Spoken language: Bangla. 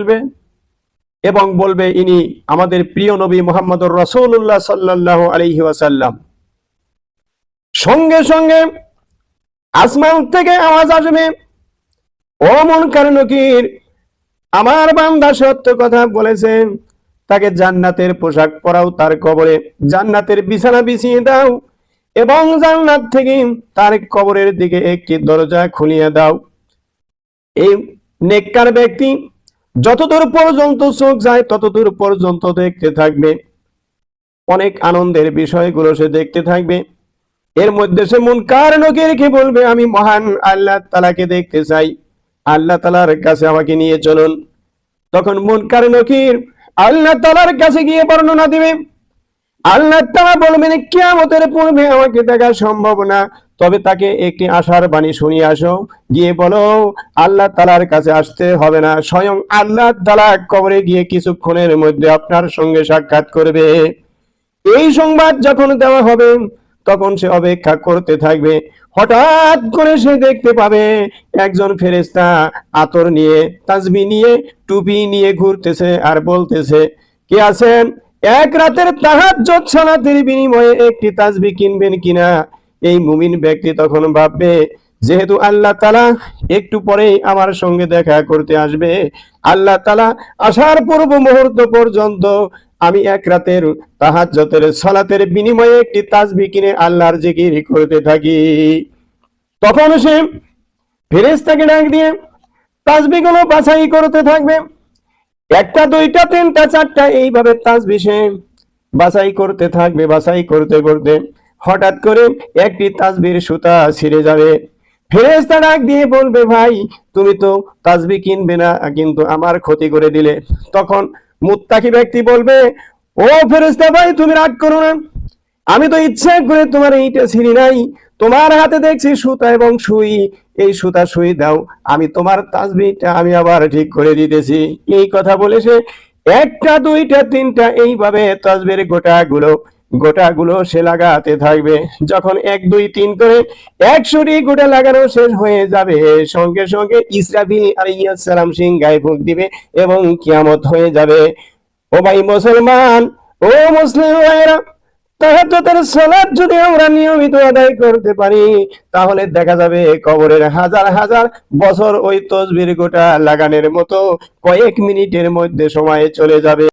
বলবে এবং বলবে ইনি আমাদের প্রিয় নবী মুহাম্মদুর রাসূলুল্লাহ সাল্লাল্লাহু আলাইহি ওয়াসাল্লাম। সঙ্গে সঙ্গে আসমান থেকে আওয়াজ আসবে, ও মুনকার নকির, আমার বান্দা সত্য কথা বলেছেন, তাকে জান্নাতের পোশাক পরাও, তার কবরে জান্নাতের বিছানা বিছিয়ে দাও এবং জান্নাত থেকে তার কবরের দিকে একটি দরজা খুলিয়ে দাও। এই নেককার ব্যক্তি যতদূর পর্যন্ত চোখ যায় ততদূর পর্যন্ত দেখতে থাকবে, অনেক আনন্দের বিষয়গুলো সে দেখতে থাকবে। এর মধ্যে সে মুনকার নকিরকে বলবে, আমি মহান আল্লাহ তাআলাকে দেখতে চাই, আল্লাহ তাআলার কাছে আমাকে নিয়ে চলুন। তখন মুনকার নকির আল্লাহ তাআলার কাছে গিয়ে বর্ণনা দিবে। আল্লাহ তাআলা বলবেন, কিয়ামতের পূর্বে আমাকে দেখা সম্ভব না, তবে তাকে একটি আশার বাণী শুনিয়ে আসো, গিয়ে বলো আল্লাহ তাআলার কাছে আসতে হবে না, স্বয়ং আল্লাহ তাআলা কবরে গিয়ে কিছুক্ষণের মধ্যে আপনার সঙ্গে সাক্ষাৎ করবে। এই সংবাদ যখন দেওয়া হবে তখন সে অপেক্ষা করতে থাকবে। হঠাৎ করে সে দেখতে পাবে একজন ফেরেশতা আতর নিয়ে, তাসবিহ নিয়ে, টুপি নিয়ে ঘুরতেছে আর বলতেছে, কে আছেন, এক রাতের তাহাজ্জুদ সালাতের বিনিময়ে একটি তাসবিহ কিনবেন কিনা? এই মুমিন ব্যক্তি তখন ভাববে, যেহেতু আল্লাহ তাআলা একটু পরেই আমার সঙ্গে দেখা করতে আসবে, আল্লাহ তাআলা আসার পূর্ব মুহূর্ত পর্যন্ত আমি এক রাতের তাহাজ্জুদের সালাতের বিনিময়ে একটি তাসবিহ কিনে আল্লাহর জিকির করতে থাকি। তখন সে ফেরেশতাকে ডাক দিয়ে তাসবিহগুলো বাছাই করতে থাকবে। একটা, দুইটা, তিনটা, চারটা, এইভাবে তাসবিহ সে বাছাই করতে থাকবে। বাছাই করতে করতে হঠাৎ করে একটি তাসবিহর সুতা ছিঁড়ে যাবে। ফেরেশতা ডাক দিয়ে বলবে, ভাই তুমি তো তাসবিহ কিনবে না, কিন্তু আমার ক্ষতি করে দিলে। তখন মুত্তাকি ব্যক্তি বলবে, ও ফেরেশতা ভাই, তুমি রাগ করো না, আমি তো ইচ্ছা করে তোমার এইটা ছিঁড়ি নাই, তোমার হাতে দেখছি সুতা এবং সুই, এই সুতা সুই দাও, আমি তোমার তাসবিহটা আমি আবার ঠিক করে দিতেছি। এই কথা বলে সে একটা, দুইটা, তিনটা, এইভাবে তাসবিহের গোটাগুলো সে লাগাতে থাকবে। যখন 1, 2, 3 করে 100টি গোটা লাগানো শেষ হয়ে যাবে, সঙ্গে সঙ্গে ইসরাফিল আলাইহিস সালাম সিংহায় ফুঁক দিবে এবং কিয়ামত হয়ে যাবে। ও ভাই মুসলমান, ও মুসলিম ভাইরা, তাহাজ্জুদের সালাত যদি আমরা নিয়মিত আদায় করতে পারি, তাহলে দেখা যাবে কবরের হাজার হাজার বছর ওই তাসবিহর গোটা লাগানোর মতো কয়েক মিনিটের মধ্যে সময় চলে যাবে।